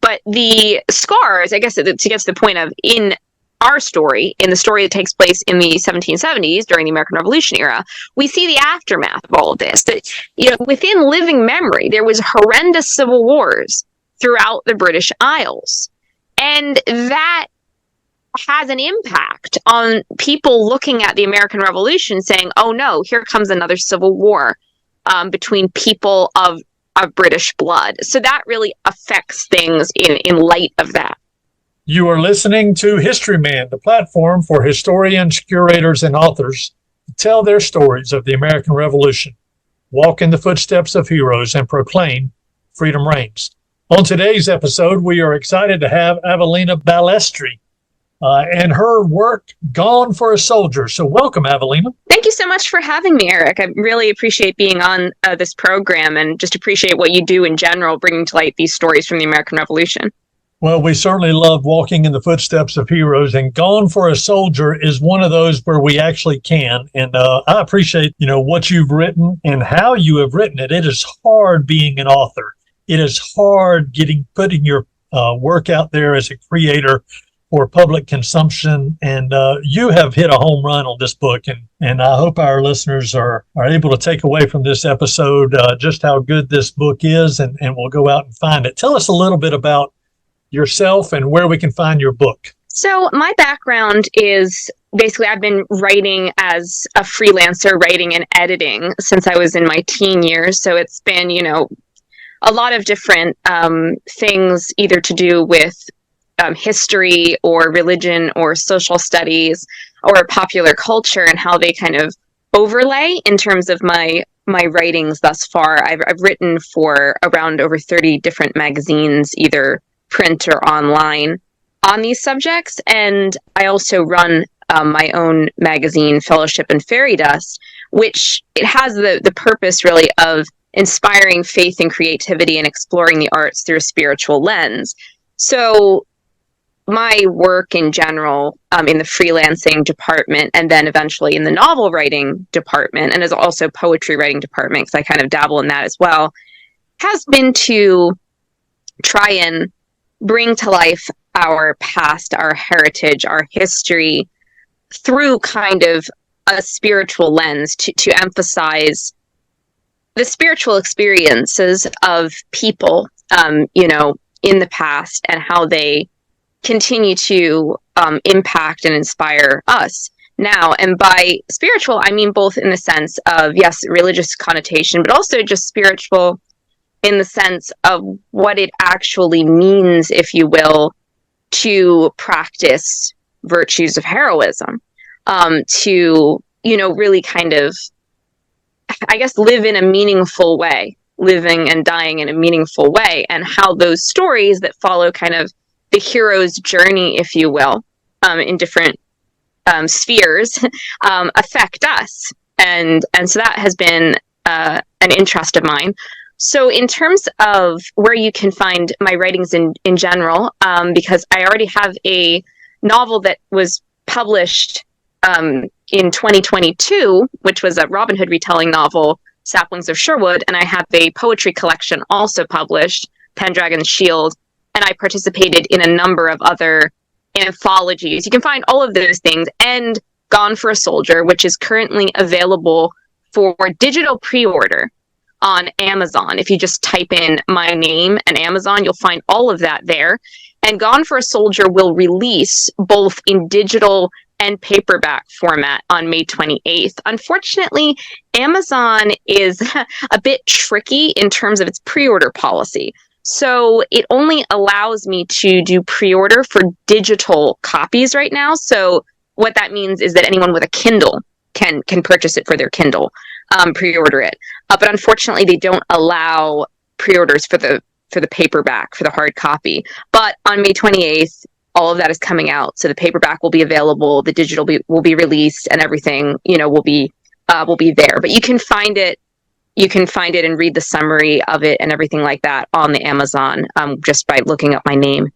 But the scars, I guess, to get to the point of, in our story, in the story that takes place in the 1770s during the American Revolution era, we see the aftermath of all of this. That, within living memory, there was horrendous civil wars throughout the British Isles. And that has an impact on people looking at the American Revolution saying, oh no, here comes another civil war between people of British blood. So that really affects things in light of that. You are listening to Historyman, the platform for historians, curators, and authors to tell their stories of the American Revolution, walk in the footsteps of heroes, and proclaim freedom reigns. On today's episode, we are excited to have Avellina Balestri and her work, Gone for a Soldier. So welcome, Avellina. Thank you so much for having me, Eric. I really appreciate being on this program and just appreciate what you do in general, bringing to light these stories from the American Revolution. Well, we certainly love walking in the footsteps of heroes, and Gone for a Soldier is one of those where we actually can. And I appreciate, what you've written and how you have written it. It is hard being an author. It is hard putting your work out there as a creator for public consumption. And you have hit a home run on this book. And I hope our listeners are able to take away from this episode just how good this book is, and we'll go out and find it. Tell us a little bit about yourself and where we can find your book. So my background is basically I've been writing as a freelancer, writing and editing since I was in my teen years. So it's been, a lot of different things either to do with history or religion or social studies or popular culture and how they kind of overlay in terms of my writings thus far. I've written for around over 30 different magazines, either print or online, on these subjects. And I also run my own magazine, Fellowship and Fairy Dust, which it has the purpose really of inspiring faith and creativity and exploring the arts through a spiritual lens. So my work in general, in the freelancing department, and then eventually in the novel writing department, and as also poetry writing department, because I kind of dabble in that as well, has been to try and bring to life our past, our heritage, our history through kind of a spiritual lens to emphasize the spiritual experiences of people, in the past and how they continue to impact and inspire us now. And by spiritual, I mean both in the sense of, yes, religious connotation, but also just spiritual in the sense of what it actually means, if you will, to practice virtues of heroism, to, really kind of, I guess, live in a meaningful way, living and dying in a meaningful way, and how those stories that follow kind of the hero's journey, if you will, in different spheres, affect us. And so that has been an interest of mine. So in terms of where you can find my writings in general, because I already have a novel that was published in 2022, which was a Robin Hood retelling novel, Saplings of Sherwood, and I have a poetry collection also published, Pendragon's Shield, and I participated in a number of other anthologies. You can find all of those things, and Gone for a Soldier, which is currently available for digital pre-order on Amazon. If you just type in my name and Amazon, you'll find all of that there. And Gone for a Soldier will release both in digital and paperback format on May 28th. Unfortunately, Amazon is a bit tricky in terms of its pre-order policy. So it only allows me to do pre-order for digital copies right now. So what that means is that anyone with a Kindle can purchase it for their Kindle, pre-order it. But unfortunately, they don't allow pre-orders for the paperback, for the hard copy. But on May 28th, all of that is coming out. So the paperback will be available, the digital will be released, and everything, will be there. But you can find it and read the summary of it and everything like that on the Amazon, just by looking up my name.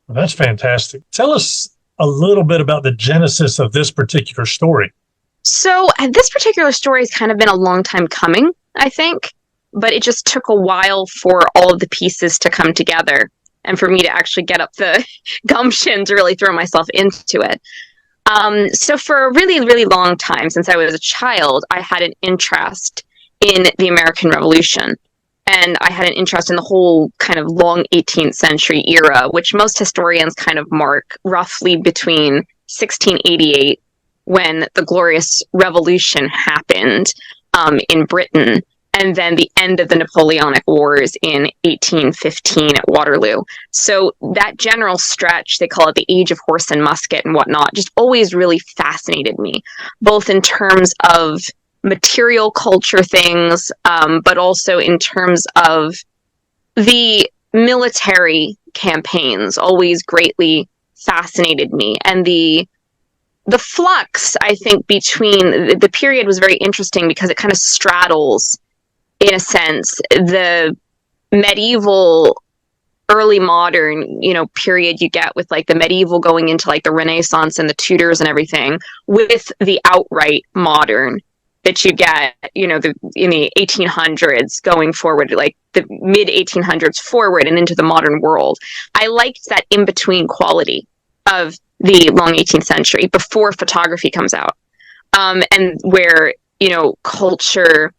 Well, that's fantastic. Tell us a little bit about the genesis of this particular story. So this particular story has kind of been a long time coming, I think, but it just took a while for all of the pieces to come together. and for me to actually get up the gumption to really throw myself into it. So for a really, really long time, since I was a child, I had an interest in the American Revolution. And I had an interest in the whole kind of long 18th century era, which most historians kind of mark roughly between 1688, when the Glorious Revolution happened in Britain, and then the end of the Napoleonic Wars in 1815 at Waterloo. So that general stretch, they call it the Age of Horse and Musket and whatnot, just always really fascinated me, both in terms of material culture things, but also in terms of the military campaigns always greatly fascinated me. And the flux, I think, between the period was very interesting because it kind of straddles, in a sense, the medieval early modern, period you get with like the medieval going into like the Renaissance and the Tudors and everything, with the outright modern that you get, in the 1800s going forward, like the mid 1800s forward and into the modern world. I liked that in-between quality of the long 18th century before photography comes out, and where, culture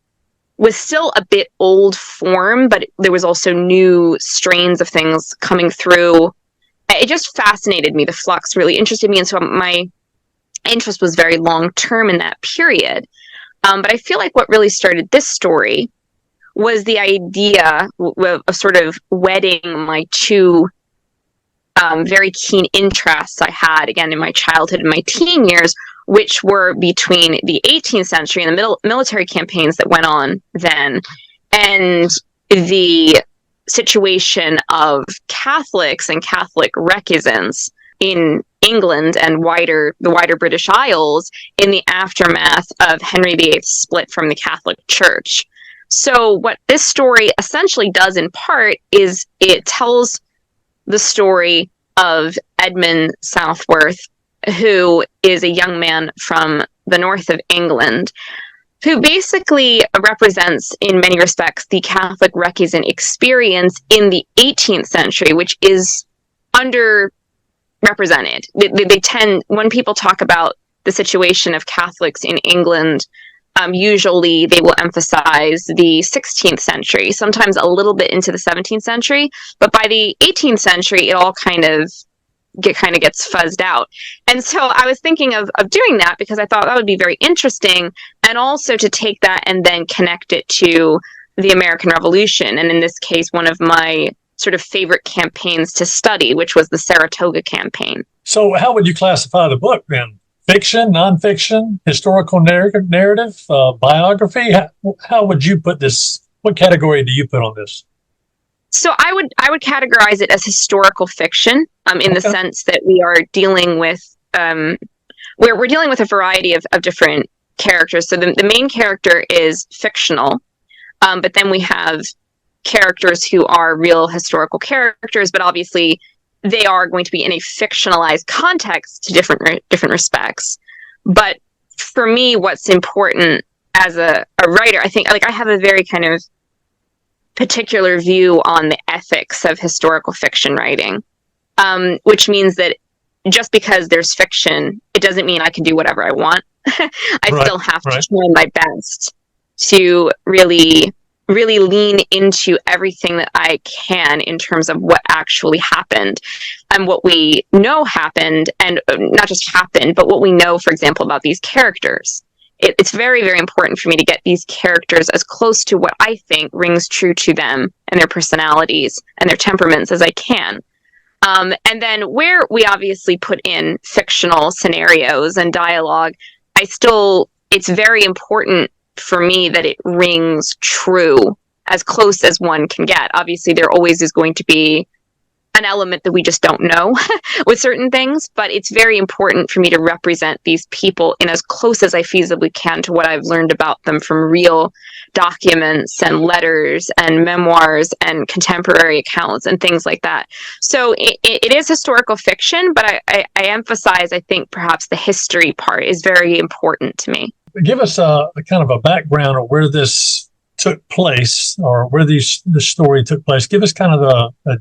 was still a bit old form, but there was also new strains of things coming through. It just fascinated me. The flux really interested me. And so my interest was very long-term in that period. But I feel like what really started this story was the idea of sort of wedding my two very keen interests I had, again, in my childhood and my teen years, which were between the 18th century and the military campaigns that went on then, and the situation of Catholics and Catholic recusants in England and the wider British Isles in the aftermath of Henry VIII's split from the Catholic Church. So what this story essentially does in part is it tells the story of Edmund Southworth, who is a young man from the north of England, who basically represents, in many respects, the Catholic recusant experience in the 18th century, which is underrepresented. They tend, when people talk about the situation of Catholics in England, usually they will emphasize the 16th century, sometimes a little bit into the 17th century, but by the 18th century, it all kind of gets fuzzed out. And so I was thinking of doing that because I thought that would be very interesting, and also to take that and then connect it to the American Revolution, and in this case, one of my sort of favorite campaigns to study, which was the Saratoga campaign. So how would you classify the book then? Fiction, nonfiction, historical narrative, biography? How would you put this? What category do you put on this? So I would categorize it as historical fiction, in the sense that we are dealing with we're dealing with a variety of different characters. So the main character is fictional, but then we have characters who are real historical characters, but obviously they are going to be in a fictionalized context to different respects. But for me, what's important as a writer, I think, like, I have a very kind of particular view on the ethics of historical fiction writing, which means that just because there's fiction, it doesn't mean I can do whatever I want. I still have to try my best to really lean into everything that I can in terms of what actually happened and what we know happened, and not just happened, but what we know, for example, about these characters. It's very, very important for me to get these characters as close to what I think rings true to them and their personalities and their temperaments as I can. And then where we obviously put in fictional scenarios and dialogue, it's very important for me that it rings true as close as one can get. Obviously, there always is going to be an element that we just don't know with certain things, but it's very important for me to represent these people in as close as I feasibly can to what I've learned about them from real documents and letters and memoirs and contemporary accounts and things like that. So it is historical fiction, but I emphasize, I think perhaps the history part is very important to me. Give us a kind of a background of where this took place, or where the story took place. Give us kind of a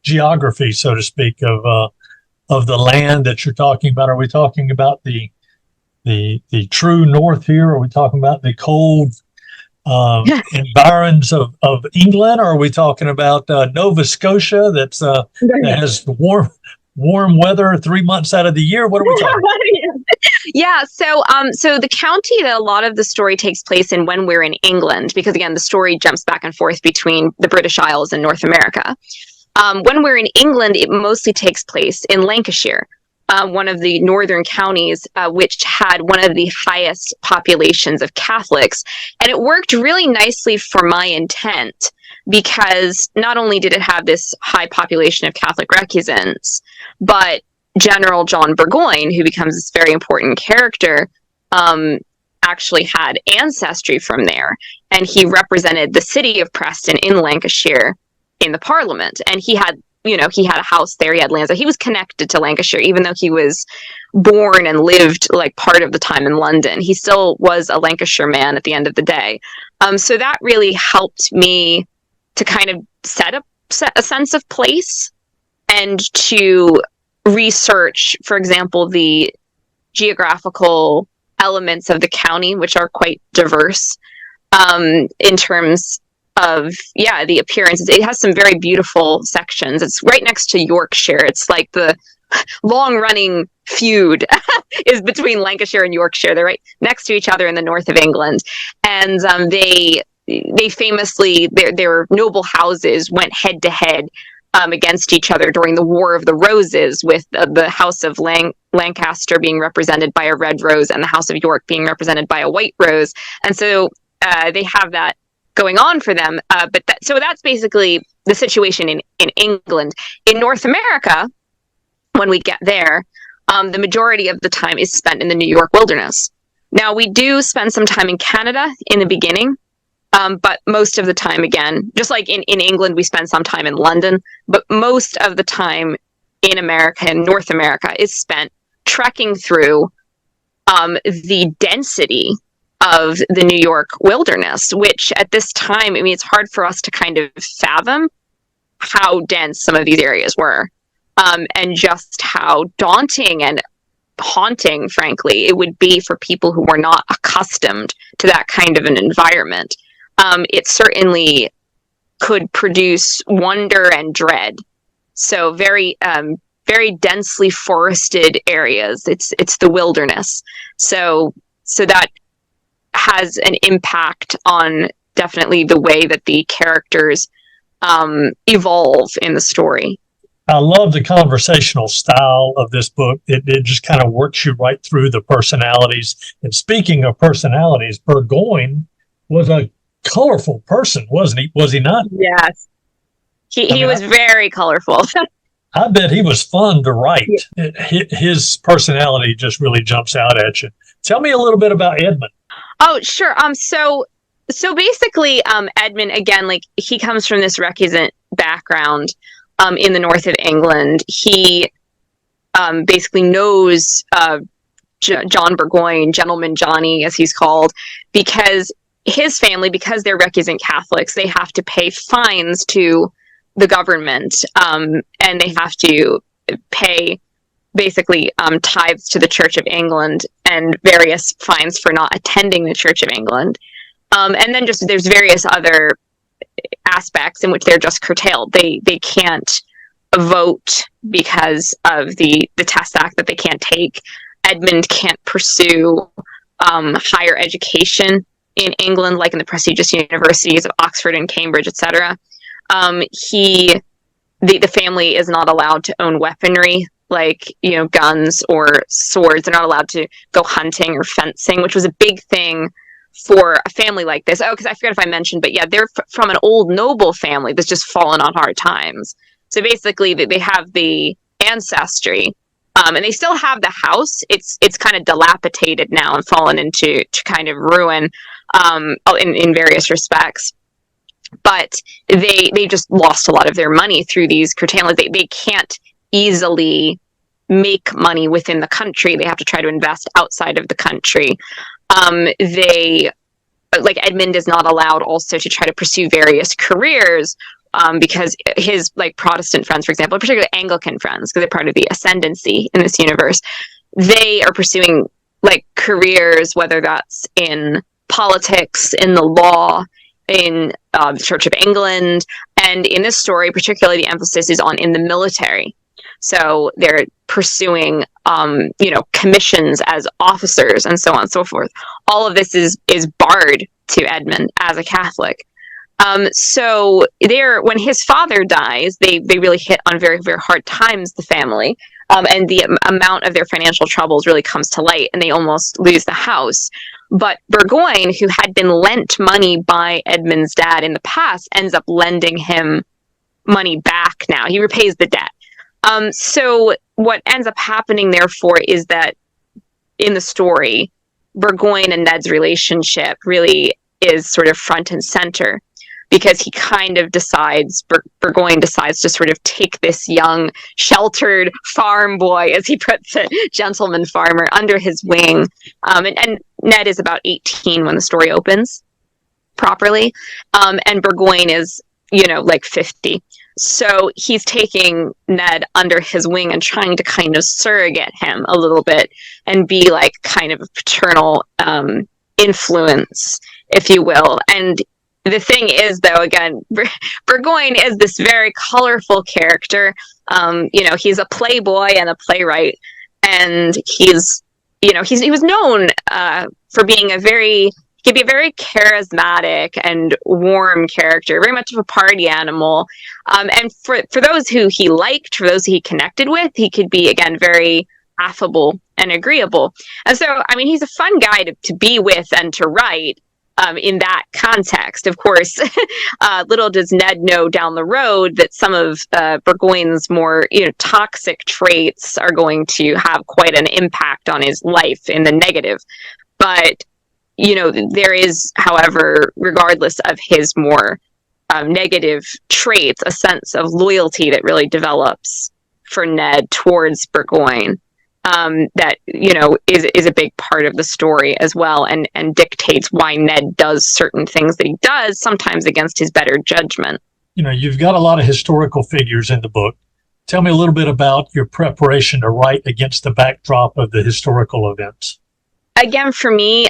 geography, so to speak, of the land that you're talking about. Are we talking about the true north here? Are we talking about the cold environs of England? Or are we talking about Nova Scotia that has warm weather 3 months out of the year? What are we talking about? Yeah, so the county that a lot of the story takes place in when we're in England, because again, the story jumps back and forth between the British Isles and North America. When we're in England, it mostly takes place in Lancashire, one of the northern counties, which had one of the highest populations of Catholics. And it worked really nicely for my intent, because not only did it have this high population of Catholic recusants, but General John Burgoyne, who becomes this very important character, actually had ancestry from there. And he represented the city of Preston in Lancashire in the Parliament. And he had a house there, he had lands there. He was connected to Lancashire, even though he was born and lived like part of the time in London. He still was a Lancashire man at the end of the day. So that really helped me to kind of set a sense of place, and to research, for example, the geographical elements of the county, which are quite diverse in terms of the appearances. It has some very beautiful sections. It's right next to Yorkshire. It's like the long running feud is between Lancashire and Yorkshire. They're right next to each other in the north of England, and they famously, their noble houses went head to head against each other during the War of the Roses, with the House of Lancaster being represented by a red rose and the House of York being represented by a white rose. And so they have that going on for them. So that's basically the situation in England. In North America, when we get there, the majority of the time is spent in the New York wilderness. Now, we do spend some time in Canada in the beginning, but most of the time, again, just like in England, we spend some time in London, but most of the time in America and North America is spent trekking through the density of the New York wilderness, which at this time, I mean, it's hard for us to kind of fathom how dense some of these areas were, and just how daunting and haunting, frankly, it would be for people who were not accustomed to that kind of an environment. It certainly could produce wonder and dread. So very densely forested areas. It's the wilderness. So that has an impact on definitely the way that the characters evolve in the story. I love the conversational style of this book. It just kind of works you right through the personalities. And speaking of personalities, Burgoyne was a colorful person, wasn't he? Was he not? Yes. He was very colorful. I bet he was fun to write. Yeah. His personality just really jumps out at you. Tell me a little bit about Edmund. Oh, sure. So basically, Edmund, again, like, he comes from this recusant background in the north of England. He basically knows John Burgoyne, Gentleman Johnny, as he's called, because his family, because they're recusant Catholics, they have to pay fines to the government, and they have to pay basically tithes to the Church of England and various fines for not attending the Church of England. And then just there's various other aspects in which they're just curtailed. They can't vote because of the Test Act that they can't take. Edmund can't pursue higher education in England, like in the prestigious universities of Oxford and Cambridge, etc. The family is not allowed to own weaponry, like, guns or swords. They're not allowed to go hunting or fencing, which was a big thing for a family like this. Oh, because I forget if I mentioned, but yeah, they're from an old noble family that's just fallen on hard times. So basically, they have the ancestry, and they still have the house. It's kind of dilapidated now and fallen into kind of ruin in various respects. But they just lost a lot of their money through these curtailments. They can't easily make money within the country. They have to try to invest outside of the country. They like Edmund is not allowed also to try to pursue various careers, because his like Protestant friends, for example, particularly Anglican friends, because they're part of the ascendancy in this universe, they are pursuing like careers, whether that's in politics, in the law, in the Church of England, and in this story, particularly the emphasis is on in the military. So they're pursuing, commissions as officers and so on and so forth. All of this is barred to Edmund as a Catholic. So when his father dies, they really hit on very, very hard times, the family. And the amount of their financial troubles really comes to light, and they almost lose the house. But Burgoyne, who had been lent money by Edmund's dad in the past, ends up lending him money back now. He repays the debt. So what ends up happening, therefore, is that in the story, Burgoyne and Ned's relationship really is sort of front and center, because he kind of decides, Burgoyne decides to sort of take this young, sheltered farm boy, as he puts it, gentleman farmer, under his wing. And Ned is about 18 when the story opens properly. And Burgoyne is, like 50. So he's taking Ned under his wing and trying to kind of surrogate him a little bit and be like kind of a paternal influence, if you will. And the thing is, though, again, Burgoyne is this very colorful character. He's a playboy and a playwright, and he was known for being he could be a very charismatic and warm character, very much of a party animal. And for those who he liked, for those who he connected with, he could be, again, very affable and agreeable. And so, I mean, he's a fun guy to be with and to write. In that context, of course, little does Ned know down the road that some of Burgoyne's more toxic traits are going to have quite an impact on his life in the negative. But there is, however, regardless of his more negative traits, a sense of loyalty that really develops for Ned towards Burgoyne. That is a big part of the story as well, and dictates why Ned does certain things that he does, sometimes against his better judgment. You've got a lot of historical figures in the book. Tell me a little bit about your preparation to write against the backdrop of the historical events. Again, for me,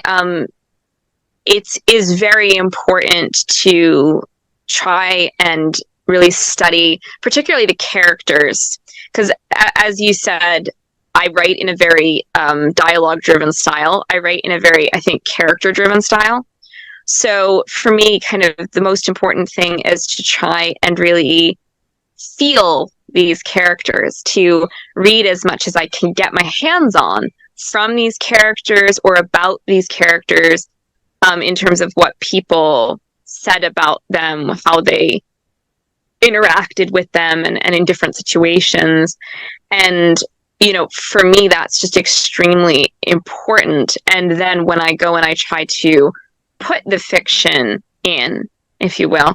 it is very important to try and really study, particularly the characters, because as you said, I write in a very dialogue-driven style. I write in a very, I think, character-driven style. So for me, kind of the most important thing is to try and really feel these characters, to read as much as I can get my hands on from these characters or about these characters, in terms of what people said about them, how they interacted with them, and in different situations. And for me, that's just extremely important. And then when I go and I try to put the fiction in, if you will,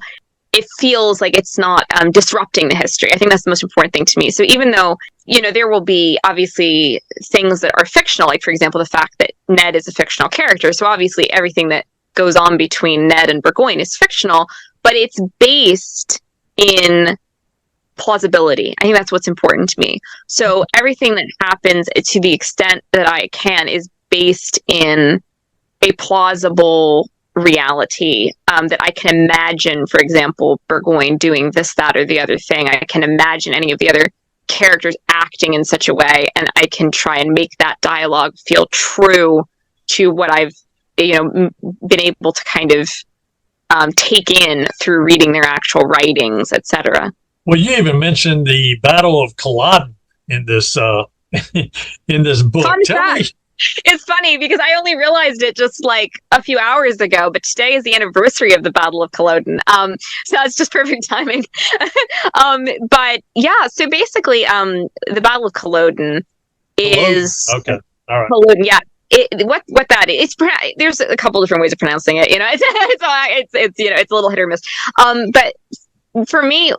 it feels like it's not disrupting the history. I think that's the most important thing to me. So even though, there will be obviously things that are fictional, like, for example, the fact that Ned is a fictional character. So obviously everything that goes on between Ned and Burgoyne is fictional, but it's based in plausibility. I think that's what's important to me. So everything that happens, to the extent that I can, is based in a plausible reality, that I can imagine, for example, Burgoyne doing this, that, or the other thing. I can imagine any of the other characters acting in such a way, and I can try and make that dialogue feel true to what I've been able to kind of take in through reading their actual writings, etc. Well, you even mentioned the Battle of Culloden in this in this book. Tell me. It's funny because I only realized it just like a few hours ago, but today is the anniversary of the Battle of Culloden. So it's just perfect timing. But yeah, so basically, the Battle of Culloden is okay. All right. Culloden, yeah. What that is? There's a couple different ways of pronouncing it. It's a little hit or miss. But for me,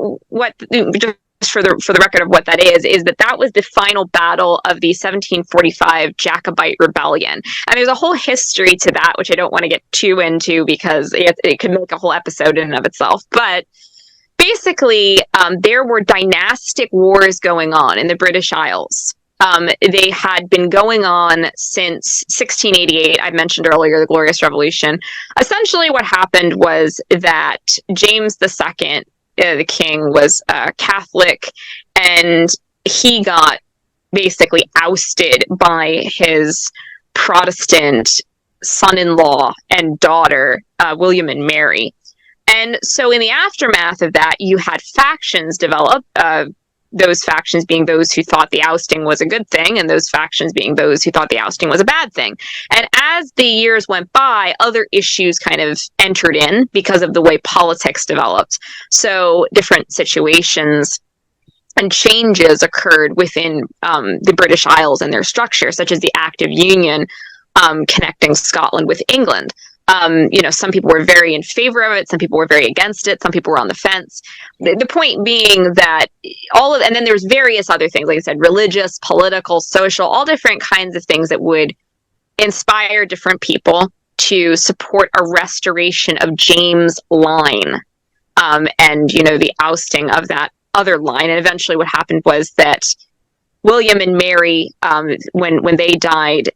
just for the record of what that is that was the final battle of the 1745 Jacobite Rebellion. And there's a whole history to that, which I don't want to get too into because it could make a whole episode in and of itself. But basically, there were dynastic wars going on in the British Isles. They had been going on since 1688. I mentioned earlier the Glorious Revolution. Essentially, what happened was that James II, the king, was Catholic, and he got basically ousted by his Protestant son-in-law and daughter, William and Mary. And so in the aftermath of that, you had factions develop, those factions being those who thought the ousting was a good thing, and those factions being those who thought the ousting was a bad thing. And as the years went by, other issues kind of entered in because of the way politics developed. So different situations and changes occurred within the British Isles and their structure, such as the Act of Union connecting Scotland with England. Some people were very in favor of it, some people were very against it, some people were on the fence. The point being that and then there's various other things, like I said, religious, political, social, all different kinds of things that would inspire different people to support a restoration of James' line, and, the ousting of that other line. And eventually what happened was that William and Mary, when they died,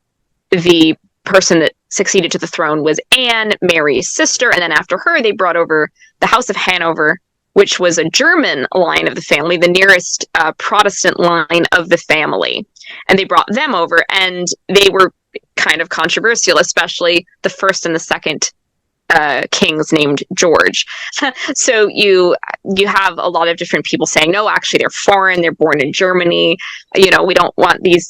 the person that succeeded to the throne was Anne, Mary's sister, and then after her, they brought over the House of Hanover, which was a German line of the family, the nearest Protestant line of the family. And they brought them over, and they were kind of controversial, especially the first and the second kings named George. So you have a lot of different people saying, no, actually they're foreign, they're born in Germany, we don't want these,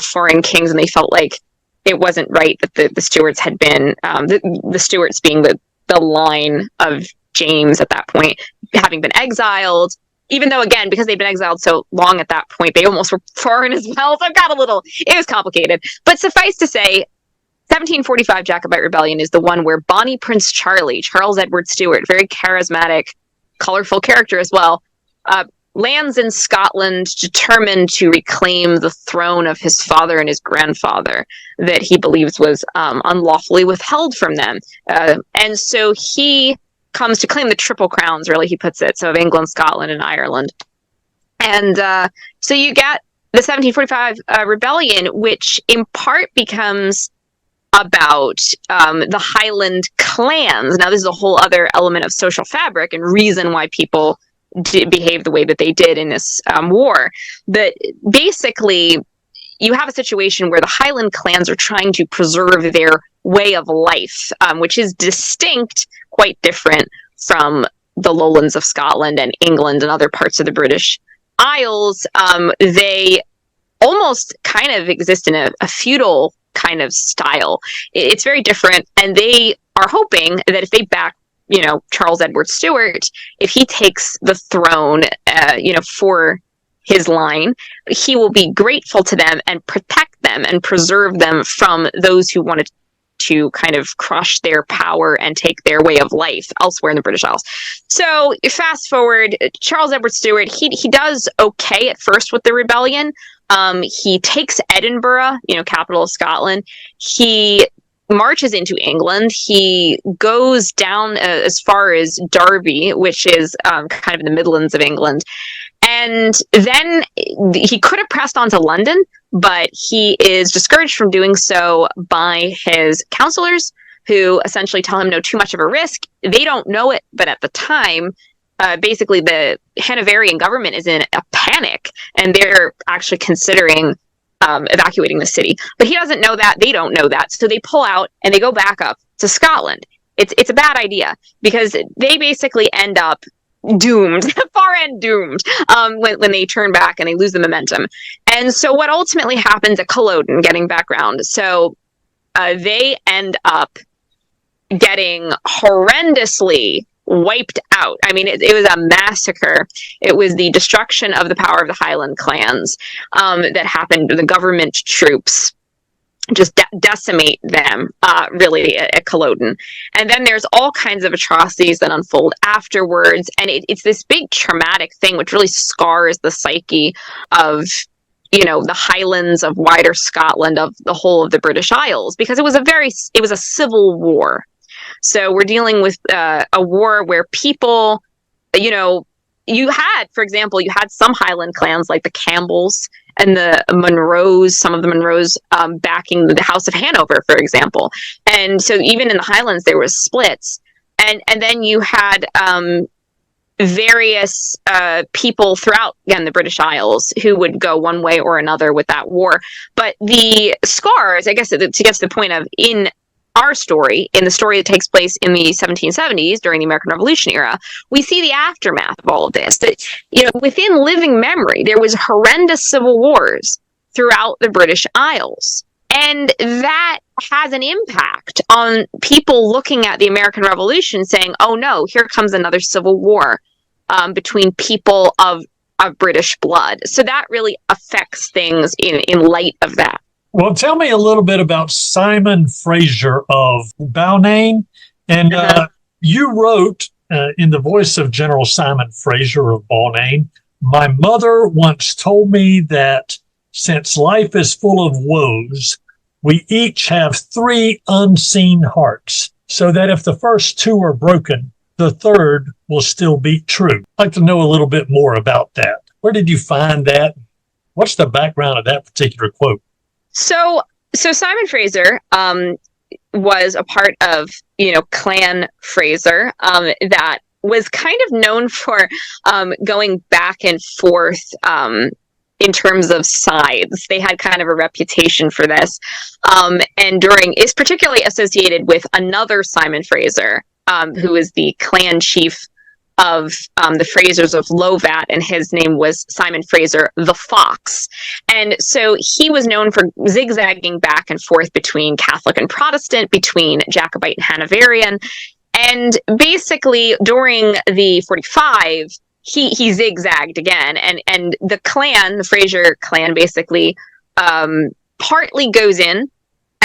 foreign kings, and they felt like it wasn't right that the Stuarts had been, the Stuarts being the line of James at that point, having been exiled, even though, again, because they'd been exiled so long at that point, they almost were foreign as well. So it was complicated. But suffice to say, 1745 Jacobite Rebellion is the one where Bonnie Prince Charlie, Charles Edward Stuart, very charismatic, colorful character as well, lands in Scotland determined to reclaim the throne of his father and his grandfather that he believes was unlawfully withheld from them. And so he comes to claim the triple crowns, really, he puts it, so of England, Scotland, and Ireland. And so you get the 1745 rebellion, which in part becomes about the Highland clans. Now, this is a whole other element of social fabric and reason why people behave the way that they did in this war. But basically, you have a situation where the Highland clans are trying to preserve their way of life, which is distinct, quite different from the lowlands of Scotland and England and other parts of the British Isles. They almost kind of exist in a feudal kind of style. It's very different, and they are hoping that if they back Charles Edward Stuart, if he takes the throne, for his line, he will be grateful to them and protect them and preserve them from those who wanted to kind of crush their power and take their way of life elsewhere in the British Isles. So fast forward, Charles Edward Stuart, he does okay at first with the rebellion. He takes Edinburgh, capital of Scotland. He marches into England. He goes down as far as Derby, which is kind of in the Midlands of England. And then he could have pressed on to London, but he is discouraged from doing so by his counselors, who essentially tell him no too much of a risk. They don't know it, but at the time, basically the Hanoverian government is in a panic, and they're actually considering evacuating the city. But he doesn't know that. They don't know that. So they pull out and they go back up to Scotland. It's a bad idea because they basically end up doomed, far end doomed, when they turn back and they lose the momentum. And so what ultimately happens at Culloden, getting background, so they end up getting horrendously wiped out. I mean, it was a massacre. It was the destruction of the power of the Highland clans that happened. The government troops just decimate them, really, at Culloden. And then there's all kinds of atrocities that unfold afterwards, and it's this big traumatic thing which really scars the psyche of, the Highlands, of wider Scotland, of the whole of the British Isles, because it was a civil war. So we're dealing with a war where people, for example, you had some Highland clans like the Campbells and the Munros, some of the Munros backing the House of Hanover, for example. And so even in the Highlands, there was splits. And then you had various people throughout, again, the British Isles who would go one way or another with that war. But the scars, I guess, to get to the point of, in our story, in the story that takes place in the 1770s during the American Revolution era, we see the aftermath of all of this. That, within living memory, there was horrendous civil wars throughout the British Isles. And that has an impact on people looking at the American Revolution saying, oh no, here comes another civil war between people of British blood. So that really affects things in light of that. Well, tell me a little bit about Simon Fraser of Balnain. And you wrote, in the voice of General Simon Fraser of Balnain, my mother once told me that since life is full of woes, we each have 3 unseen hearts, so that if the first 2 are broken, the third will still beat true. I'd like to know a little bit more about that. Where did you find that? What's the background of that particular quote? So Simon Fraser was a part of, Clan Fraser that was kind of known for going back and forth in terms of sides. They had kind of a reputation for this. And is particularly associated with another Simon Fraser, who is the clan chief of the Frasers of Lovat, and his name was Simon Fraser the Fox. And so he was known for zigzagging back and forth between Catholic and Protestant, between Jacobite and Hanoverian. And basically, during the 45, he zigzagged again. And the clan, the Fraser clan, basically partly goes in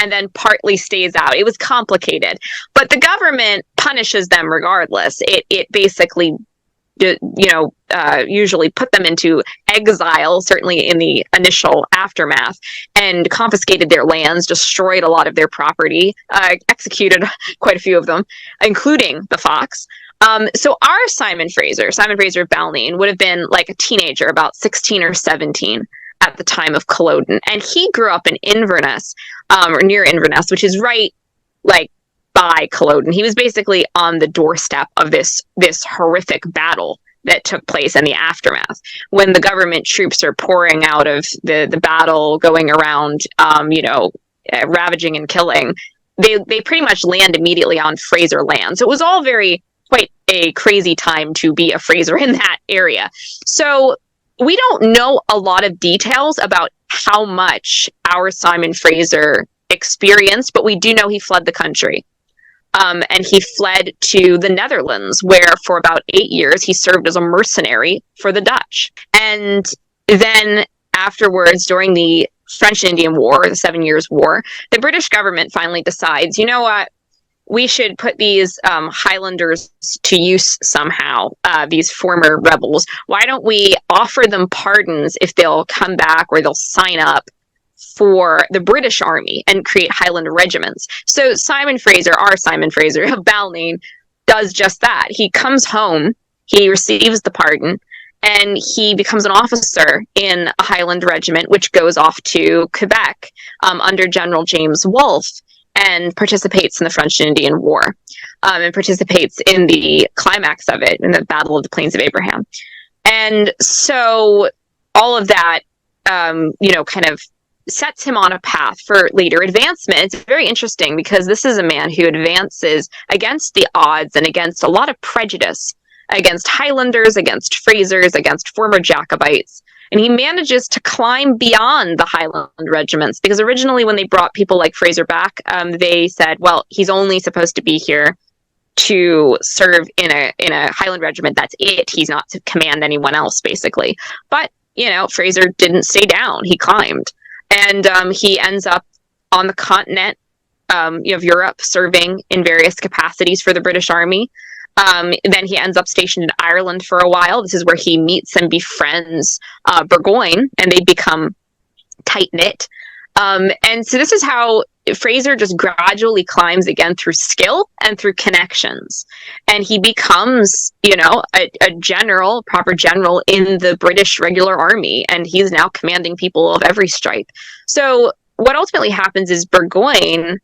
and then partly stays out. It was complicated, but the government punishes them regardless. It basically, usually put them into exile, certainly in the initial aftermath, and confiscated their lands, destroyed a lot of their property, executed quite a few of them, including the Fox. So our Simon Fraser of Balnain, would have been like a teenager, about 16 or 17 at the time of Culloden. And he grew up in Inverness, or near Inverness, which is right, like, by Culloden. He was basically on the doorstep of this horrific battle that took place in the aftermath. When the government troops are pouring out of the battle, going around, ravaging and killing, they pretty much land immediately on Fraser land. So it was all quite a crazy time to be a Fraser in that area. So we don't know a lot of details about how much our Simon Fraser experienced, but we do know he fled the country. And he fled to the Netherlands, where for about 8 years he served as a mercenary for the Dutch. And then afterwards, during the French Indian War, the 7 Years' War, the British government finally decides, you know what, we should put these Highlanders to use somehow, these former rebels. Why don't we offer them pardons if they'll come back or they'll sign up for the British Army and create Highland regiments? So Simon Fraser, our Simon Fraser of Balnain, does just that. He comes home, he receives the pardon, and he becomes an officer in a Highland regiment, which goes off to Quebec under General James Wolfe, and participates in the French Indian War, and participates in the climax of it, in the Battle of the Plains of Abraham. And so all of that, kind of sets him on a path for later advancement. It's very interesting because this is a man who advances against the odds and against a lot of prejudice, against Highlanders, against Frasers, against former Jacobites. And he manages to climb beyond the Highland regiments, because originally when they brought people like Fraser back, they said, well, he's only supposed to be here to serve in a Highland regiment. That's it. He's not to command anyone else, basically. But, Fraser didn't stay down. He climbed. And he ends up on the continent of Europe, serving in various capacities for the British Army. Then he ends up stationed in Ireland for a while. This is where he meets and befriends Burgoyne, and they become tight-knit. And so this is how Fraser just gradually climbs again through skill and through connections. And he becomes, a general, proper general in the British regular army. And he's now commanding people of every stripe. So what ultimately happens is Burgoyne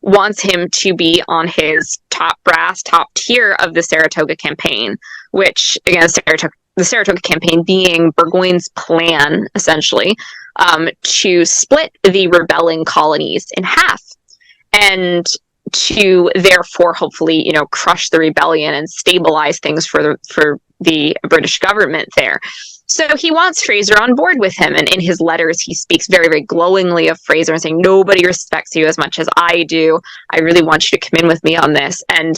wants him to be on his top brass, top tier of the Saratoga campaign, which, again, the Saratoga campaign being Burgoyne's plan, essentially, to split the rebelling colonies in half and to therefore hopefully, crush the rebellion and stabilize things for the British government there. So he wants Fraser on board with him. And in his letters, he speaks very, very glowingly of Fraser and saying, nobody respects you as much as I do. I really want you to come in with me on this. And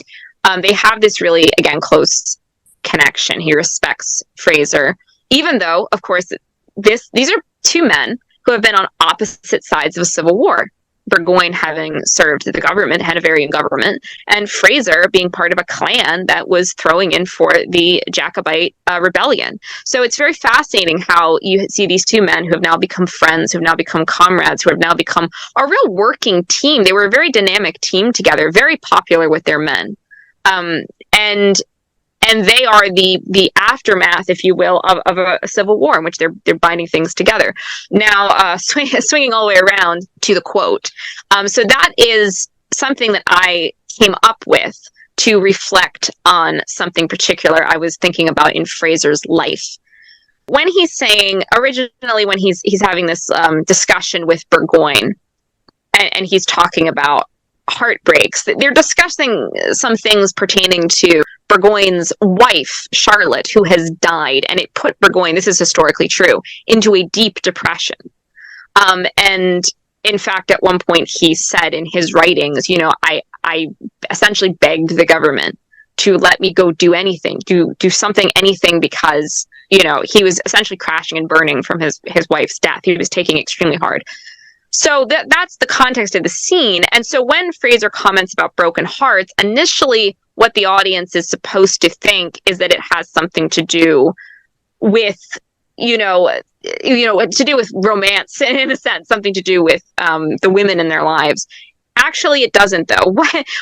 they have this really, again, close connection. He respects Fraser, even though, of course, these are two men who have been on opposite sides of a civil war. Burgoyne having served the government, Hanoverian government, and Fraser being part of a clan that was throwing in for the Jacobite rebellion. So it's very fascinating how you see these two men who have now become friends, who have now become comrades, who have now become a real working team. They were a very dynamic team together, very popular with their men. And they are the aftermath, if you will, of a civil war in which they're binding things together. Now, swinging all the way around to the quote. So that is something that I came up with to reflect on something particular I was thinking about in Fraser's life. When he's saying, originally when he's having this discussion with Burgoyne, and he's talking about heartbreaks, they're discussing some things pertaining to Burgoyne's wife, Charlotte, who has died, and it put Burgoyne, this is historically true, into a deep depression. And in fact, at one point he said in his writings, I essentially begged the government to let me go do anything, do something, anything, because, he was essentially crashing and burning from his wife's death. He was taking it extremely hard. So that's the context of the scene. And so when Fraser comments about broken hearts, initially what the audience is supposed to think is that it has something to do with, to do with romance, in a sense, something to do with the women in their lives. Actually, it doesn't, though.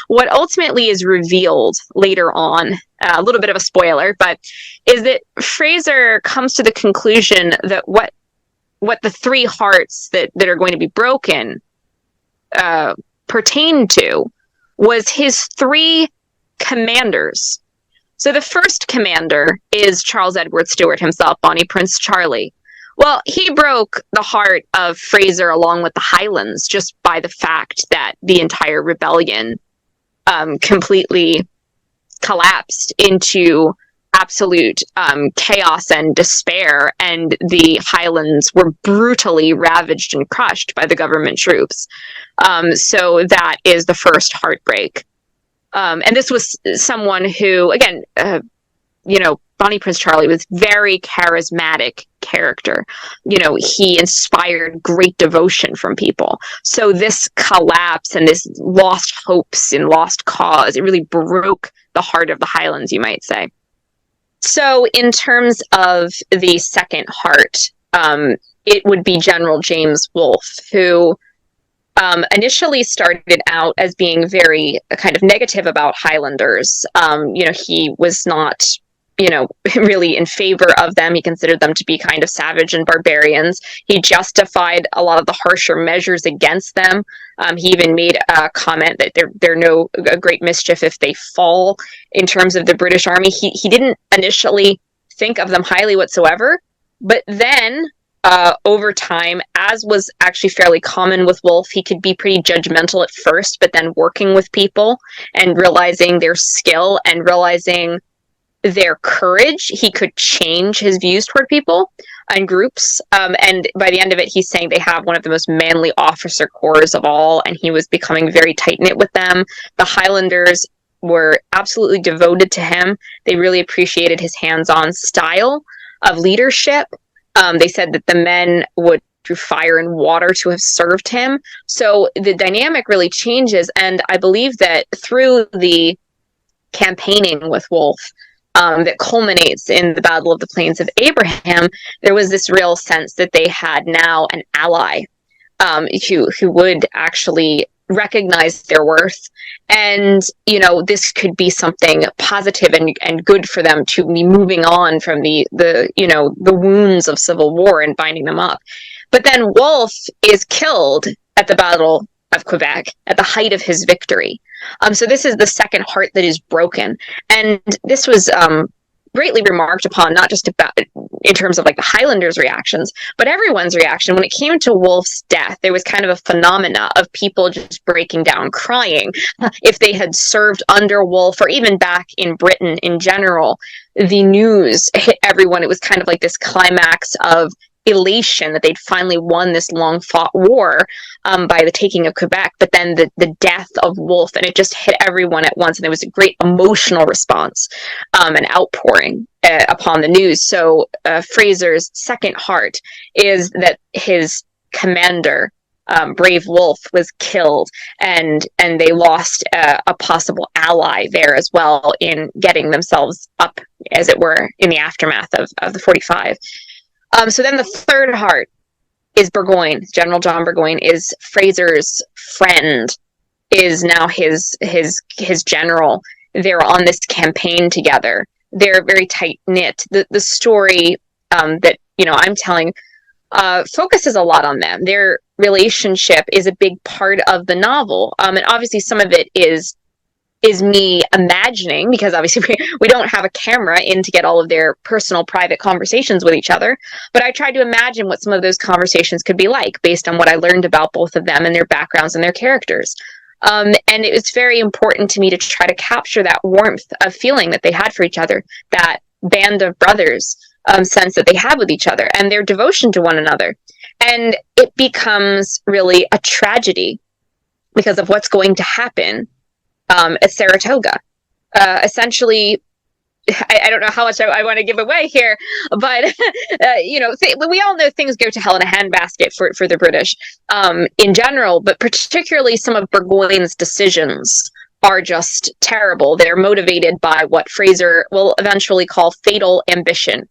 What ultimately is revealed later on, a little bit of a spoiler, but is that Fraser comes to the conclusion that what the three hearts that are going to be broken pertain to was his three commanders. So the first commander is Charles Edward Stuart himself, Bonnie Prince Charlie. Well, he broke the heart of Fraser along with the Highlands just by the fact that the entire rebellion completely collapsed into absolute chaos and despair, and the Highlands were brutally ravaged and crushed by the government troops. So that is the first heartbreak. And this was someone who, again, Bonnie Prince Charlie was very charismatic character. He inspired great devotion from people. So this collapse and this lost hopes and lost cause, it really broke the heart of the Highlands, you might say. So in terms of the second heart, it would be General James Wolfe, who initially started out as being very kind of negative about Highlanders. He was not, really in favor of them. He considered them to be kind of savage and barbarians. He justified a lot of the harsher measures against them. He even made a comment that they're no great mischief if they fall in terms of the British Army. He didn't initially think of them highly whatsoever, but then over time, as was actually fairly common with Wolfe, he could be pretty judgmental at first, but then working with people and realizing their skill and realizing their courage, he could change his views toward people and groups. And by the end of it, he's saying they have one of the most manly officer corps of all, and he was becoming very tight-knit with them. The Highlanders were absolutely devoted to him. They really appreciated his hands-on style of leadership. They said that the men would through fire and water to have served him. So the dynamic really changes. And I believe that through the campaigning with Wolfe, that culminates in the Battle of the Plains of Abraham, there was this real sense that they had now an ally, who would actually recognize their worth. And, this could be something positive and good for them to be moving on from the wounds of civil war and binding them up. But then Wolfe is killed at the Battle of Quebec at the height of his victory. So this is the second heart that is broken. And this was greatly remarked upon, not just about in terms of like the Highlanders' reactions, but everyone's reaction. When it came to Wolfe's death, there was kind of a phenomena of people just breaking down, crying. If they had served under Wolfe, or even back in Britain in general, the news hit everyone. It was kind of like this climax of elation that they'd finally won this long fought war by the taking of Quebec, but then the death of Wolfe, and it just hit everyone at once, and there was a great emotional response and outpouring upon the news. So Fraser's second heart is that his commander, brave Wolfe, was killed, and they lost a possible ally there as well in getting themselves up, as it were, in the aftermath of the 45. So then the third heart is Burgoyne. General John Burgoyne is Fraser's friend, is now his general. They're on this campaign together. They're very tight knit. The story that I'm telling focuses a lot on them. Their relationship is a big part of the novel, and obviously some of it is me imagining, because obviously we don't have a camera in to get all of their personal private conversations with each other, but I tried to imagine what some of those conversations could be like based on what I learned about both of them and their backgrounds and their characters. And it was very important to me to try to capture that warmth of feeling that they had for each other, that band of brothers sense that they had with each other, and their devotion to one another. And it becomes really a tragedy because of what's going to happen at Saratoga. Essentially, I don't know how much I want to give away here, but we all know things go to hell in a handbasket for the British in general, but particularly some of Burgoyne's decisions are just terrible. They're motivated by what Fraser will eventually call fatal ambition.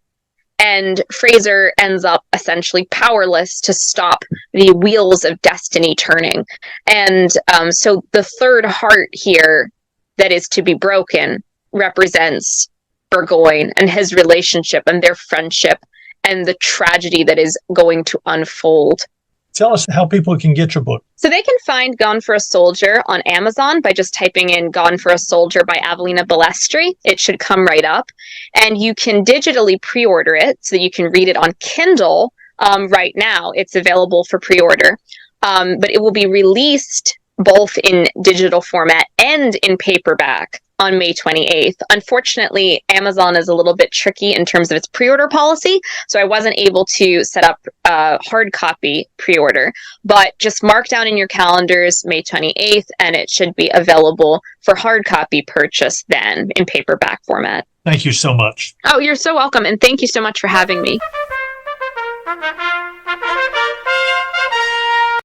And Fraser ends up essentially powerless to stop the wheels of destiny turning. And so the third heart here that is to be broken represents Burgoyne and his relationship and their friendship and the tragedy that is going to unfold. Tell us how people can get your book. So they can find Gone for a Soldier on Amazon by just typing in Gone for a Soldier by Avellina Balestri. It should come right up. And you can digitally pre-order it so that you can read it on Kindle right now. It's available for pre-order. But it will be released both in digital format and in paperback on May 28th. Unfortunately, Amazon is a little bit tricky in terms of its pre-order policy, so I wasn't able to set up hard copy pre-order, but just mark down in your calendars May 28th, and it should be available for hard copy purchase then in paperback format. Thank you so much. Oh, you're so welcome, and thank you so much for having me.